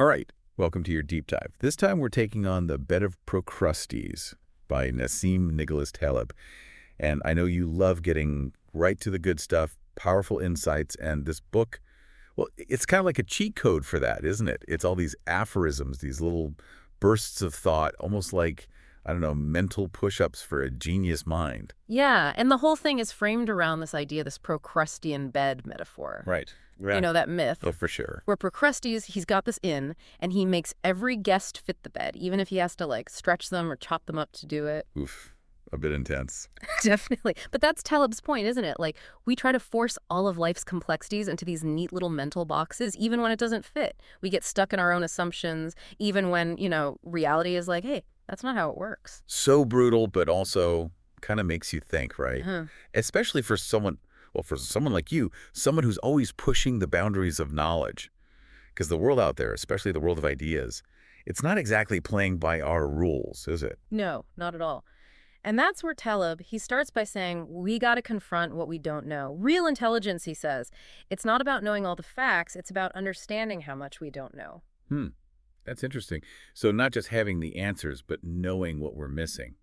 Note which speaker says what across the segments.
Speaker 1: All right, welcome to your deep dive. This time we're taking on The Bed of Procrustes by Nassim Nicholas Taleb. And I know you love getting right to the good stuff, powerful insights, and this book, well, it's kind of like a cheat code for that, isn't it? It's all these aphorisms, these little bursts of thought, almost like, I don't know, mental push-ups for a genius mind.
Speaker 2: Yeah, and the whole thing is framed around this idea, this Procrustean bed metaphor.
Speaker 1: Right.
Speaker 2: You
Speaker 1: Yeah.
Speaker 2: know, that myth
Speaker 1: Oh, for sure.
Speaker 2: where Procrustes, he's got this inn, and he makes every guest fit the bed, even if he has to, like, stretch them or chop them up to do it.
Speaker 1: Oof, a bit intense.
Speaker 2: Definitely. But that's Taleb's point, isn't it? Like, we try to force all of life's complexities into these neat little mental boxes, even when it doesn't fit. We get stuck in our own assumptions, even when, reality is like, hey, that's not how it works.
Speaker 1: So brutal, but also kind of makes you think, right?
Speaker 2: Huh.
Speaker 1: Especially for someone, well, for someone like you, someone who's always pushing the boundaries of knowledge. Because the world out there, especially the world of ideas, it's not exactly playing by our rules, is it?
Speaker 2: No, not at all. And that's where Taleb, he starts by saying, we got to confront what we don't know. Real intelligence, he says, it's not about knowing all the facts, it's about understanding how much we don't know.
Speaker 1: Hmm, that's interesting. So not just having the answers, but knowing what we're missing.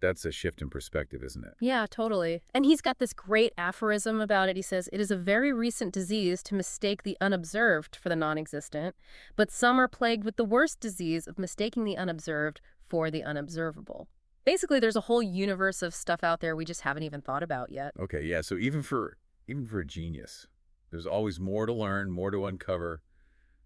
Speaker 1: That's a shift in perspective, isn't it?
Speaker 2: Yeah, totally. And he's got this great aphorism about it. He says, it is a very recent disease to mistake the unobserved for the non-existent, but some are plagued with the worst disease of mistaking the unobserved for the unobservable. Basically, there's a whole universe of stuff out there we just haven't even thought about yet.
Speaker 1: Okay, yeah. So even for a genius, there's always more to learn, more to uncover.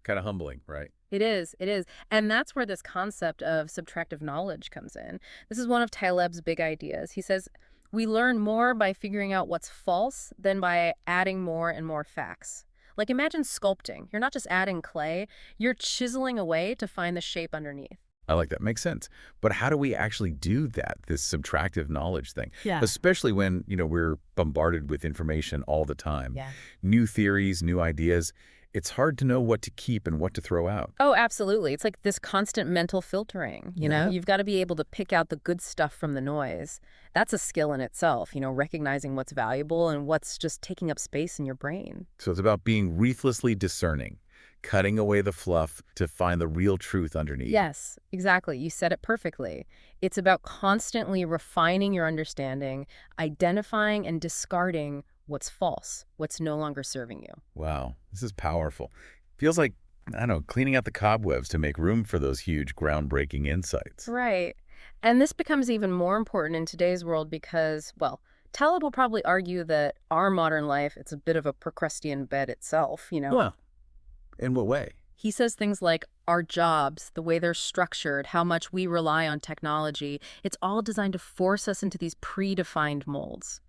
Speaker 1: Kind of humbling, right?
Speaker 2: It is, it is. And that's where this concept of subtractive knowledge comes in. This is one of Taleb's big ideas. He says, we learn more by figuring out what's false than by adding more and more facts. Like imagine sculpting. You're not just adding clay, you're chiseling away to find the shape underneath.
Speaker 1: I like that. Makes sense. But how do we actually do that, this subtractive knowledge thing?
Speaker 2: Yeah.
Speaker 1: Especially when, we're bombarded with information all the time.
Speaker 2: Yeah.
Speaker 1: New theories, new ideas. It's hard to know what to keep and what to throw out.
Speaker 2: Oh, absolutely. It's like this constant mental filtering, you know? You've got to be able to pick out the good stuff from the noise. That's a skill in itself, recognizing what's valuable and what's just taking up space in your brain.
Speaker 1: So it's about being ruthlessly discerning, cutting away the fluff to find the real truth underneath.
Speaker 2: Yes, exactly. You said it perfectly. It's about constantly refining your understanding, identifying and discarding what's false, what's no longer serving you.
Speaker 1: Wow, this is powerful. Feels like, I don't know, cleaning out the cobwebs to make room for those huge, groundbreaking insights.
Speaker 2: Right. And this becomes even more important in today's world because, well, Taleb will probably argue that our modern life, it's a bit of a Procrustean bed itself.
Speaker 1: Well, in what way?
Speaker 2: He says things like our jobs, the way they're structured, how much we rely on technology, it's all designed to force us into these predefined molds.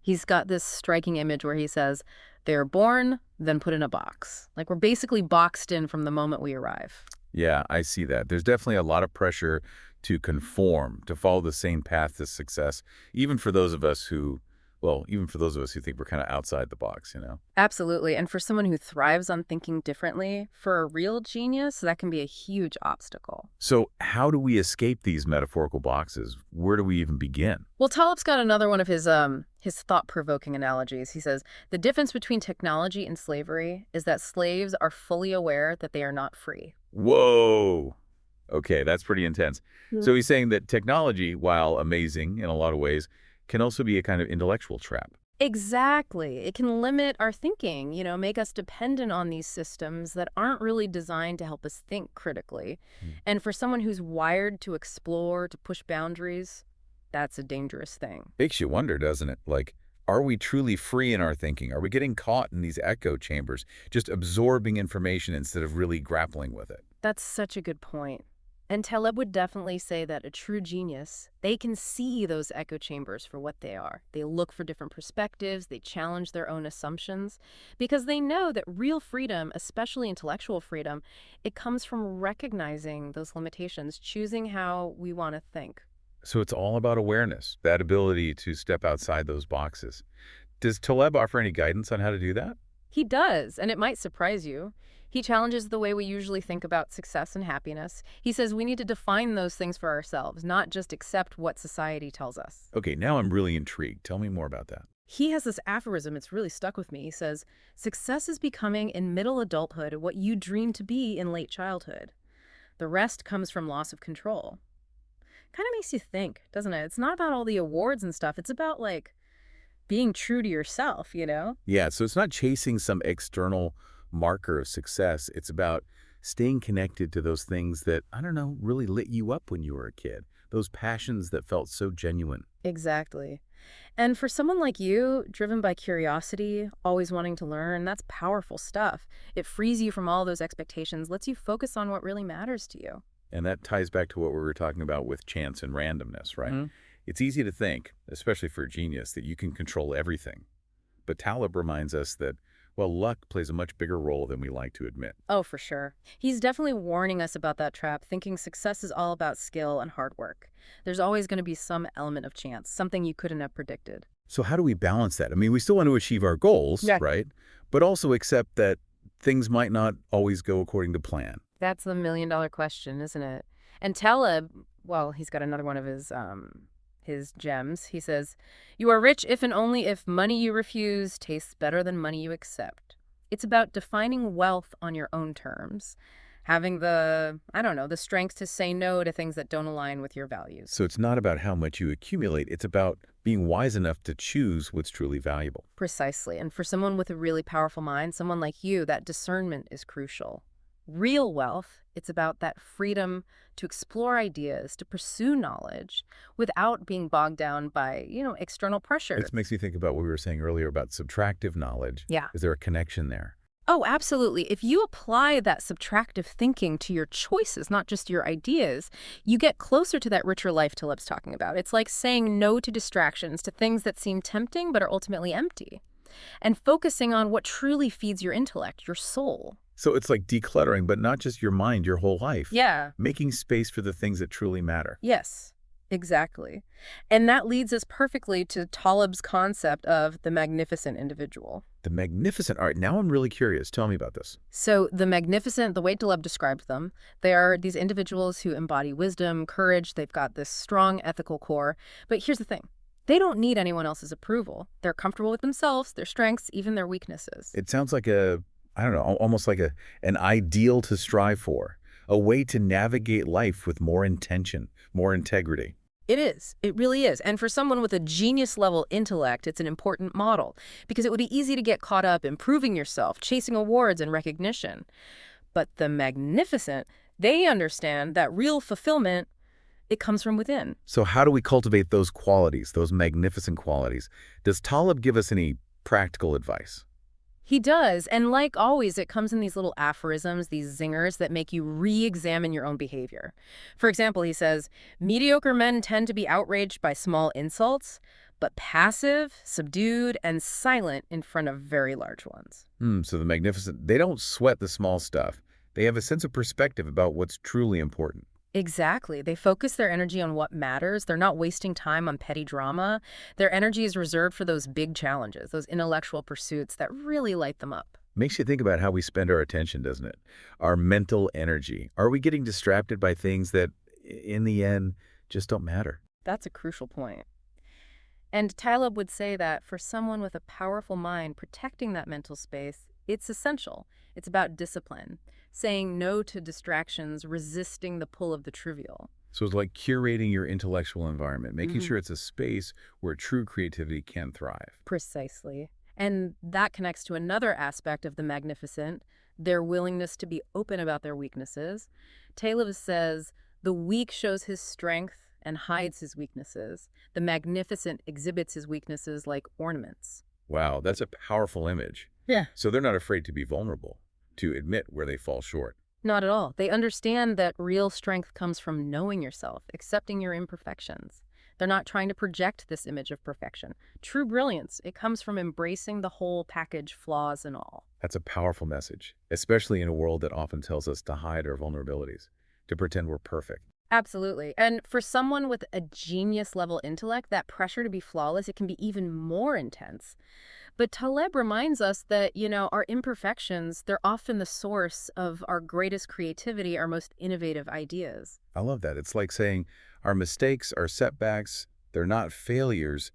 Speaker 2: He's got this striking image where he says, they're born, then put in a box. Like we're basically boxed in from the moment we arrive.
Speaker 1: Yeah, I see that. There's definitely a lot of pressure to conform, to follow the same path to success, even for those of us who think we're kind of outside the box.
Speaker 2: Absolutely. And for someone who thrives on thinking differently, for a real genius, that can be a huge obstacle.
Speaker 1: So how do we escape these metaphorical boxes? Where do we even begin?
Speaker 2: Well, Taleb's got another one of his thought-provoking analogies. He says, the difference between technology and slavery is that slaves are fully aware that they are not free.
Speaker 1: Whoa. Okay, that's pretty intense. So he's saying that technology, while amazing in a lot of ways, can also be a kind of intellectual trap.
Speaker 2: Exactly. It can limit our thinking, make us dependent on these systems that aren't really designed to help us think critically. And for someone who's wired to explore, to push boundaries, that's a dangerous thing.
Speaker 1: Makes you wonder, doesn't it? Like, are we truly free in our thinking? Are we getting caught in these echo chambers, just absorbing information instead of really grappling with it?
Speaker 2: That's such a good point. And Taleb would definitely say that a true genius, they can see those echo chambers for what they are. They look for different perspectives, they challenge their own assumptions, because they know that real freedom, especially intellectual freedom, it comes from recognizing those limitations, choosing how we want to think.
Speaker 1: So it's all about awareness, that ability to step outside those boxes. Does Taleb offer any guidance on how to do that?
Speaker 2: He does, and it might surprise you. He challenges the way we usually think about success and happiness. He says we need to define those things for ourselves, not just accept what society tells us.
Speaker 1: Okay, now I'm really intrigued. Tell me more about that.
Speaker 2: He has this aphorism, it's really stuck with me. He says, success is becoming in middle adulthood what you dreamed to be in late childhood. The rest comes from loss of control. Kind of makes you think, doesn't it? It's not about all the awards and stuff. It's about, like, being true to yourself, you know?
Speaker 1: Yeah, so it's not chasing some external marker of success. It's about staying connected to those things that, I don't know, really lit you up when you were a kid. Those passions that felt so genuine.
Speaker 2: Exactly. And for someone like you, driven by curiosity, always wanting to learn, that's powerful stuff. It frees you from all those expectations, lets you focus on what really matters to you.
Speaker 1: And that ties back to what we were talking about with chance and randomness, right?
Speaker 2: Hmm.
Speaker 1: It's easy to think, especially for a genius, that you can control everything. But Taleb reminds us that, well, luck plays a much bigger role than we like to admit.
Speaker 2: Oh, for sure. He's definitely warning us about that trap, thinking success is all about skill and hard work. There's always going to be some element of chance, something you couldn't have predicted.
Speaker 1: So how do we balance that? I mean, we still want to achieve our goals,
Speaker 2: Yeah.
Speaker 1: right? But also accept that things might not always go according to plan.
Speaker 2: That's the million-dollar question, isn't it? And Taleb, well, he's got another one of his gems. He says, "You are rich if and only if money you refuse tastes better than money you accept." It's about defining wealth on your own terms, having I don't know, the strength to say no to things that don't align with your values.
Speaker 1: So it's not about how much you accumulate. It's about being wise enough to choose what's truly valuable.
Speaker 2: Precisely. And for someone with a really powerful mind, someone like you, that discernment is crucial. Real wealth, it's about that freedom to explore ideas, to pursue knowledge without being bogged down by, external pressures.
Speaker 1: This makes me think about what we were saying earlier about subtractive knowledge.
Speaker 2: Yeah.
Speaker 1: Is there a connection there?
Speaker 2: Oh, absolutely. If you apply that subtractive thinking to your choices, not just your ideas, you get closer to that richer life Taleb's talking about. It's like saying no to distractions, to things that seem tempting but are ultimately empty, and focusing on what truly feeds your intellect, your soul.
Speaker 1: So it's like decluttering, but not just your mind, your whole life.
Speaker 2: Yeah.
Speaker 1: Making space for the things that truly matter.
Speaker 2: Yes, exactly. And that leads us perfectly to Taleb's concept of the magnificent individual.
Speaker 1: The magnificent. All right, now I'm really curious. Tell me about this.
Speaker 2: So the magnificent, the way Taleb described them, they are these individuals who embody wisdom, courage. They've got this strong ethical core. But here's the thing. They don't need anyone else's approval. They're comfortable with themselves, their strengths, even their weaknesses.
Speaker 1: It sounds like I don't know, almost like an ideal to strive for, a way to navigate life with more intention, more integrity.
Speaker 2: It is. It really is. And for someone with a genius-level intellect, it's an important model because it would be easy to get caught up in proving yourself, chasing awards and recognition. But the magnificent, they understand that real fulfillment, it comes from within.
Speaker 1: So how do we cultivate those qualities, those magnificent qualities? Does Taleb give us any practical advice?
Speaker 2: He does, and like always, it comes in these little aphorisms, these zingers that make you re-examine your own behavior. For example, he says, mediocre men tend to be outraged by small insults, but passive, subdued, and silent in front of very large ones.
Speaker 1: So the magnificent, they don't sweat the small stuff. They have a sense of perspective about what's truly important.
Speaker 2: Exactly. They focus their energy on what matters. They're not wasting time on petty drama. Their energy is reserved for those big challenges, those intellectual pursuits that really light them up.
Speaker 1: Makes you think about how we spend our attention, doesn't it? Our mental energy. Are we getting distracted by things that, in the end, just don't matter?
Speaker 2: That's a crucial point. And Taleb would say that for someone with a powerful mind, protecting that mental space, it's essential. It's about discipline, saying no to distractions, resisting the pull of the trivial.
Speaker 1: So it's like curating your intellectual environment, making
Speaker 2: Mhm.
Speaker 1: sure it's a space where true creativity can thrive.
Speaker 2: Precisely. And that connects to another aspect of the magnificent, their willingness to be open about their weaknesses. Taleb says, the weak shows his strength and hides his weaknesses. The magnificent exhibits his weaknesses like ornaments.
Speaker 1: Wow, that's a powerful image.
Speaker 2: Yeah.
Speaker 1: So they're not afraid to be vulnerable, to admit where they fall short.
Speaker 2: Not at all. They understand that real strength comes from knowing yourself, accepting your imperfections. They're not trying to project this image of perfection. True brilliance, it comes from embracing the whole package, flaws and all.
Speaker 1: That's a powerful message, especially in a world that often tells us to hide our vulnerabilities, to pretend we're perfect.
Speaker 2: Absolutely. And for someone with a genius level intellect, that pressure to be flawless, it can be even more intense. But Taleb reminds us that, our imperfections, they're often the source of our greatest creativity, our most innovative ideas.
Speaker 1: I love that. It's like saying our mistakes, our setbacks, they're not failures.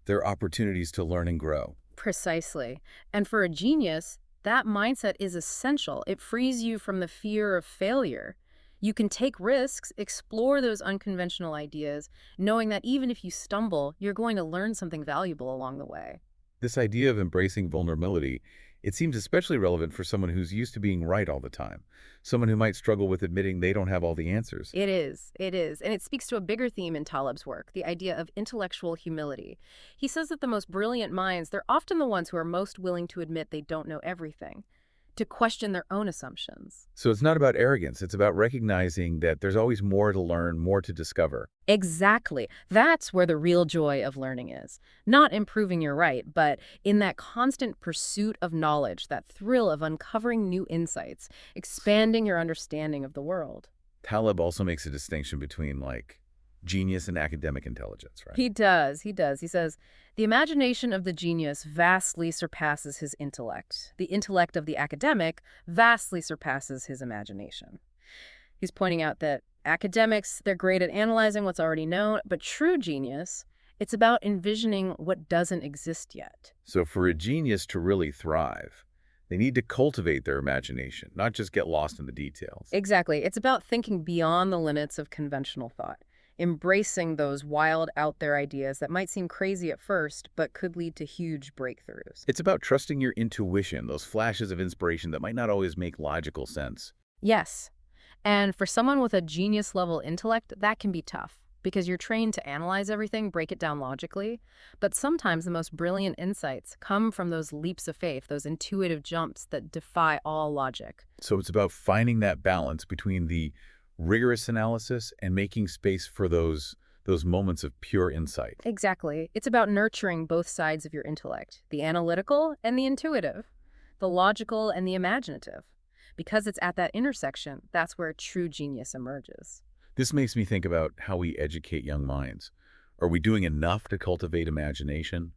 Speaker 1: They're opportunities to learn and grow.
Speaker 2: Precisely. And for a genius, that mindset is essential. It frees you from the fear of failure. You can take risks, explore those unconventional ideas, knowing that even if you stumble, you're going to learn something valuable along the way.
Speaker 1: This idea of embracing vulnerability, it seems especially relevant for someone who's used to being right all the time, someone who might struggle with admitting they don't have all the answers.
Speaker 2: It is, it is. And it speaks to a bigger theme in Taleb's work, the idea of intellectual humility. He says that the most brilliant minds, they're often the ones who are most willing to admit they don't know everything, to question their own assumptions.
Speaker 1: So it's not about arrogance, it's about recognizing that there's always more to learn, more to discover.
Speaker 2: Exactly. That's where the real joy of learning is. Not in proving you're right, but in that constant pursuit of knowledge, that thrill of uncovering new insights, expanding your understanding of the world.
Speaker 1: Taleb also makes a distinction between, like, genius and academic intelligence, right?
Speaker 2: He does, he does. He says, the imagination of the genius vastly surpasses his intellect. The intellect of the academic vastly surpasses his imagination. He's pointing out that academics, they're great at analyzing what's already known, but true genius, it's about envisioning what doesn't exist yet.
Speaker 1: So for a genius to really thrive, they need to cultivate their imagination, not just get lost in the details.
Speaker 2: Exactly. It's about thinking beyond the limits of conventional thought, embracing those wild, out there ideas that might seem crazy at first, but could lead to huge breakthroughs.
Speaker 1: It's about trusting your intuition, those flashes of inspiration that might not always make logical sense.
Speaker 2: Yes. And for someone with a genius level intellect, that can be tough because you're trained to analyze everything, break it down logically. But sometimes the most brilliant insights come from those leaps of faith, those intuitive jumps that defy all logic.
Speaker 1: So it's about finding that balance between the rigorous analysis and making space for those moments of pure insight.
Speaker 2: Exactly. It's about nurturing both sides of your intellect, the analytical and the intuitive, the logical and the imaginative. Because it's at that intersection, that's where true genius emerges.
Speaker 1: This makes me think about how we educate young minds. Are we doing enough to cultivate imagination,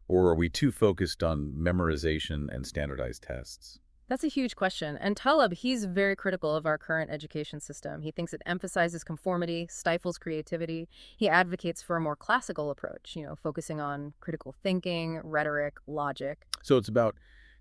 Speaker 1: or are we too focused on memorization and standardized tests?
Speaker 2: That's a huge question. And Taleb, he's very critical of our current education system. He thinks it emphasizes conformity, stifles creativity. He advocates for a more classical approach, focusing on critical thinking, rhetoric, logic.
Speaker 1: So it's about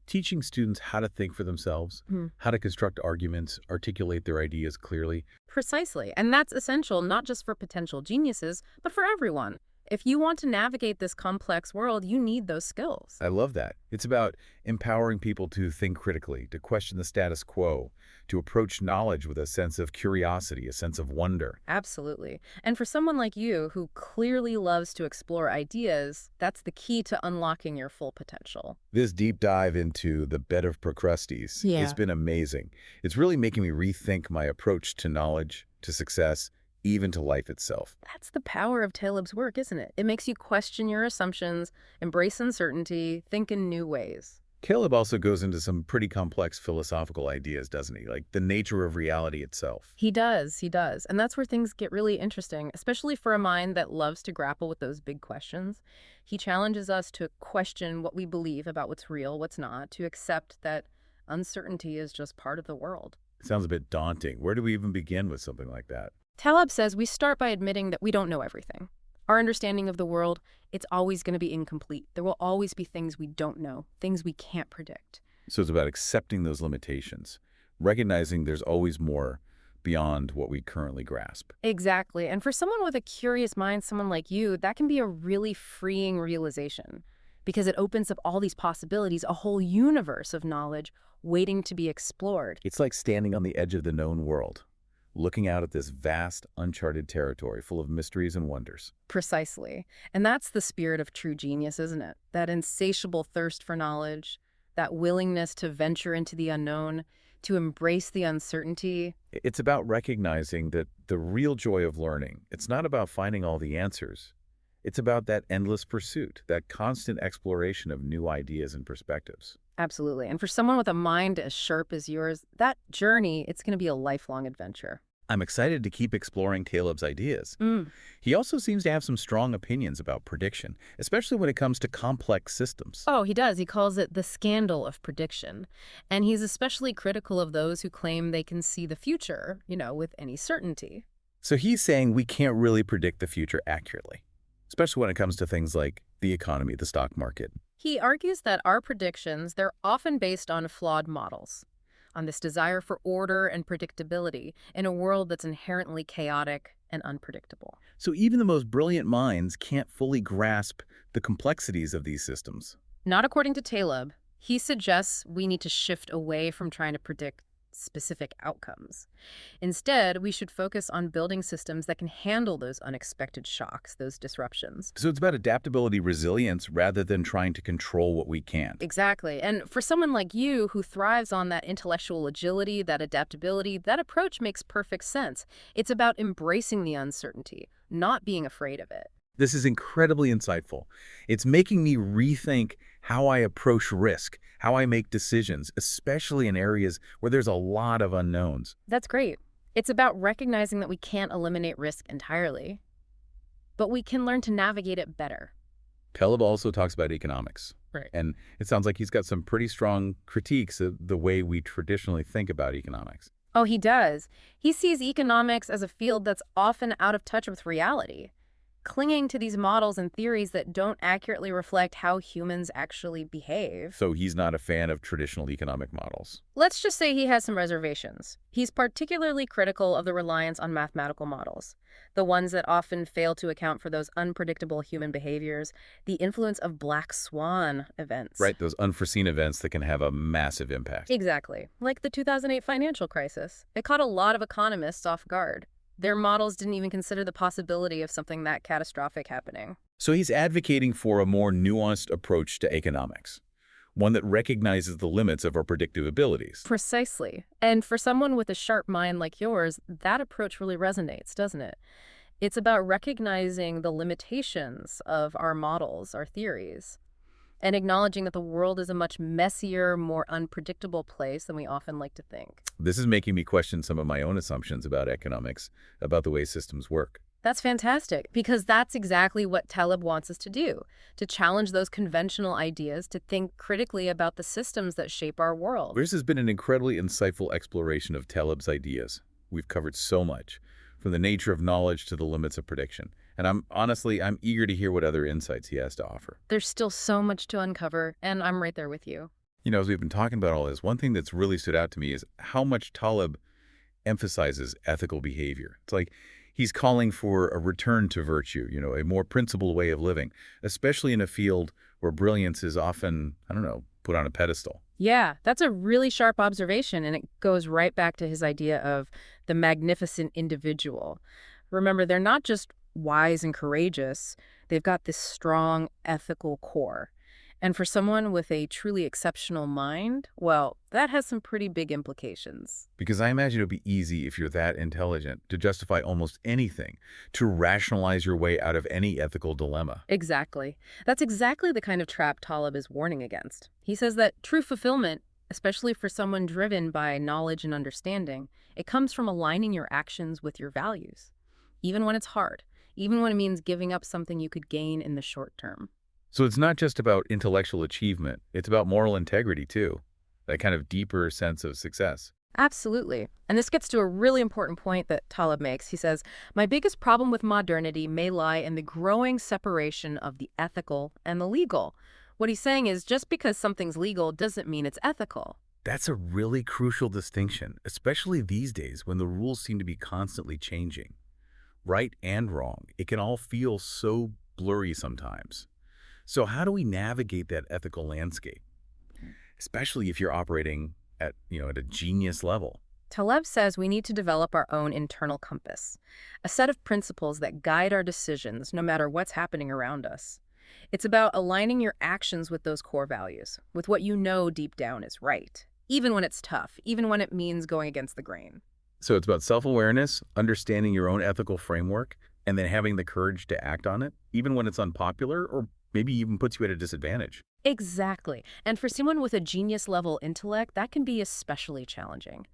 Speaker 1: teaching students how to think for themselves, how to construct arguments, articulate their ideas clearly.
Speaker 2: Precisely. And that's essential not just for potential geniuses, but for everyone. If you want to navigate this complex world, you need those skills.
Speaker 1: I love that. It's about empowering people to think critically, to question the status quo, to approach knowledge with a sense of curiosity, a sense of wonder.
Speaker 2: Absolutely. And for someone like you who clearly loves to explore ideas, that's the key to unlocking your full potential.
Speaker 1: This deep dive into the bed of Procrustes,
Speaker 2: Yeah.
Speaker 1: it's been amazing. It's really making me rethink my approach to knowledge, to success, even to life itself.
Speaker 2: That's the power of Taleb's work, isn't it? It makes you question your assumptions, embrace uncertainty, think in new ways.
Speaker 1: Caleb also goes into some pretty complex philosophical ideas, doesn't he? Like the nature of reality itself.
Speaker 2: He does, he does. And that's where things get really interesting, especially for a mind that loves to grapple with those big questions. He challenges us to question what we believe about what's real, what's not, to accept that uncertainty is just part of the world.
Speaker 1: It sounds a bit daunting. Where do we even begin with something like that?
Speaker 2: Taleb says we start by admitting that we don't know everything. Our understanding of the world, it's always going to be incomplete. There will always be things we don't know, things we can't predict.
Speaker 1: So it's about accepting those limitations, recognizing there's always more beyond what we currently grasp.
Speaker 2: Exactly. And for someone with a curious mind, someone like you, that can be a really freeing realization because it opens up all these possibilities, a whole universe of knowledge waiting to be explored.
Speaker 1: It's like standing on the edge of the known world, looking out at this vast, uncharted territory full of mysteries and wonders.
Speaker 2: Precisely. And that's the spirit of true genius, isn't it? That insatiable thirst for knowledge, that willingness to venture into the unknown, to embrace the uncertainty.
Speaker 1: It's about recognizing that the real joy of learning, it's not about finding all the answers. It's about that endless pursuit, that constant exploration of new ideas and perspectives.
Speaker 2: Absolutely. And for someone with a mind as sharp as yours, that journey, it's going to be a lifelong adventure.
Speaker 1: I'm excited to keep exploring Caleb's ideas. He also seems to have some strong opinions about prediction, especially when it comes to complex systems.
Speaker 2: Oh, he does. He calls it the scandal of prediction. And he's especially critical of those who claim they can see the future, with any certainty.
Speaker 1: So he's saying we can't really predict the future accurately, especially when it comes to things like The economy, the stock market.
Speaker 2: He argues that our predictions, they're often based on flawed models, on this desire for order and predictability in a world that's inherently chaotic and unpredictable.
Speaker 1: So even the most brilliant minds can't fully grasp the complexities of these systems.
Speaker 2: Not according to Taleb. He suggests we need to shift away from trying to predict specific outcomes. Instead, we should focus on building systems that can handle those unexpected shocks, those disruptions.
Speaker 1: So it's about adaptability, resilience, rather than trying to control what we can't.
Speaker 2: Exactly. And for someone like you who thrives on that intellectual agility, that adaptability, that approach makes perfect sense. It's about embracing the uncertainty, not being afraid of it.
Speaker 1: This is incredibly insightful. It's making me rethink how I approach risk, how I make decisions, especially in areas where there's a lot of unknowns.
Speaker 2: That's great. It's about recognizing that we can't eliminate risk entirely, but we can learn to navigate it better.
Speaker 1: Taleb also talks about economics.
Speaker 2: Right.
Speaker 1: And it sounds like he's got some pretty strong critiques of the way we traditionally think about economics.
Speaker 2: Oh, he does. He sees economics as a field that's often out of touch with reality, clinging to these models and theories that don't accurately reflect how humans actually behave.
Speaker 1: So he's not a fan of traditional economic models.
Speaker 2: Let's just say he has some reservations. He's particularly critical of the reliance on mathematical models, the ones that often fail to account for those unpredictable human behaviors, the influence of black swan events.
Speaker 1: Right, those unforeseen events that can have a massive impact.
Speaker 2: Exactly. Like the 2008 financial crisis. It caught a lot of economists off guard. Their models didn't even consider the possibility of something that catastrophic happening.
Speaker 1: So he's advocating for a more nuanced approach to economics, one that recognizes the limits of our predictive abilities.
Speaker 2: Precisely. And for someone with a sharp mind like yours, that approach really resonates, doesn't it? It's about recognizing the limitations of our models, our theories, and acknowledging that the world is a much messier, more unpredictable place than we often like to think.
Speaker 1: This is making me question some of my own assumptions about economics, about the way systems work.
Speaker 2: That's fantastic, because that's exactly what Taleb wants us to do, to challenge those conventional ideas, to think critically about the systems that shape our world.
Speaker 1: This has been an incredibly insightful exploration of Taleb's ideas. We've covered so much, from the nature of knowledge to the limits of prediction. And I'm eager to hear what other insights he has to offer.
Speaker 2: There's still so much to uncover, and I'm right there with you.
Speaker 1: You know, as we've been talking about all this, one thing that's really stood out to me is how much Taleb emphasizes ethical behavior. It's like he's calling for a return to virtue, a more principled way of living, especially in a field where brilliance is often, put on a pedestal.
Speaker 2: Yeah, that's a really sharp observation, and it goes right back to his idea of the magnificent individual. Remember, they're not just wise and courageous, they've got this strong ethical core. And for someone with a truly exceptional mind, well, that has some pretty big implications.
Speaker 1: Because I imagine it would be easy if you're that intelligent to justify almost anything, to rationalize your way out of any ethical dilemma.
Speaker 2: Exactly. That's exactly the kind of trap Taleb is warning against. He says that true fulfillment, especially for someone driven by knowledge and understanding, it comes from aligning your actions with your values, even when it's hard, even when it means giving up something you could gain in the short term.
Speaker 1: So it's not just about intellectual achievement, it's about moral integrity too, that kind of deeper sense of success.
Speaker 2: Absolutely. And this gets to a really important point that Taleb makes. He says, my biggest problem with modernity may lie in the growing separation of the ethical and the legal. What he's saying is just because something's legal doesn't mean it's ethical.
Speaker 1: That's a really crucial distinction, especially these days when the rules seem to be constantly changing. Right and wrong, it can all feel so blurry sometimes. So how do we navigate that ethical landscape, especially if you're operating at a genius level?
Speaker 2: Taleb says we need to develop our own internal compass, a set of principles that guide our decisions no matter what's happening around us. It's about aligning your actions with those core values, with what you know deep down is right, even when it's tough, even when it means going against the grain.
Speaker 1: So it's about self-awareness, understanding your own ethical framework, and then having the courage to act on it, even when it's unpopular or maybe even puts you at a disadvantage.
Speaker 2: Exactly. And for someone with a genius-level intellect, that can be especially challenging.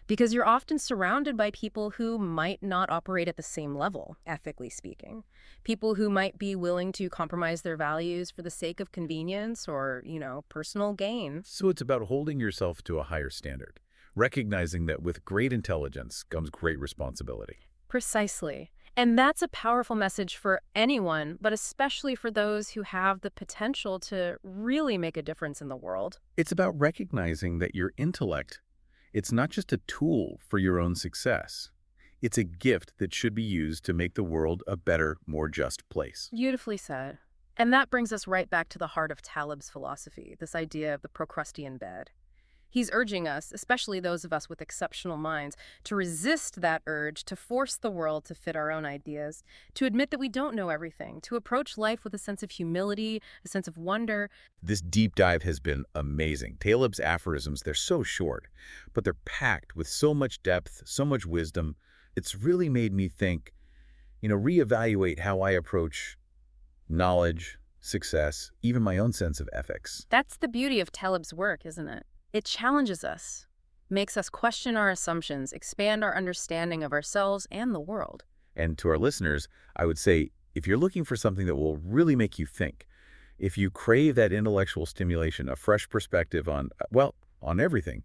Speaker 2: Because you're often surrounded by people who might not operate at the same level, ethically speaking. People who might be willing to compromise their values for the sake of convenience or, personal gain.
Speaker 1: So it's about holding yourself to a higher standard, recognizing that with great intelligence comes great responsibility.
Speaker 2: Precisely. And that's a powerful message for anyone, but especially for those who have the potential to really make a difference in the world.
Speaker 1: It's about recognizing that your intellect, it's not just a tool for your own success. It's a gift that should be used to make the world a better, more just place.
Speaker 2: Beautifully said. And that brings us right back to the heart of Taleb's philosophy, this idea of the Procrustean bed. He's urging us, especially those of us with exceptional minds, to resist that urge to force the world to fit our own ideas, to admit that we don't know everything, to approach life with a sense of humility, a sense of wonder.
Speaker 1: This deep dive has been amazing. Taleb's aphorisms, they're so short, but they're packed with so much depth, so much wisdom. It's really made me think, reevaluate how I approach knowledge, success, even my own sense of ethics.
Speaker 2: That's the beauty of Taleb's work, isn't it? It challenges us, makes us question our assumptions, expand our understanding of ourselves and the world.
Speaker 1: And to our listeners, I would say, if you're looking for something that will really make you think, if you crave that intellectual stimulation, a fresh perspective on, on everything,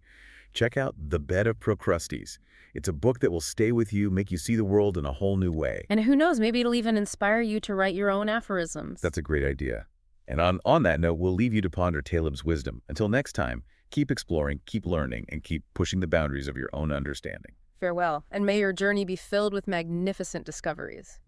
Speaker 1: check out The Bed of Procrustes. It's a book that will stay with you, make you see the world in a whole new way.
Speaker 2: And who knows, maybe it'll even inspire you to write your own aphorisms.
Speaker 1: That's a great idea. And on that note, we'll leave you to ponder Taleb's wisdom. Until next time, keep exploring, keep learning, and keep pushing the boundaries of your own understanding.
Speaker 2: Farewell, and may your journey be filled with magnificent discoveries.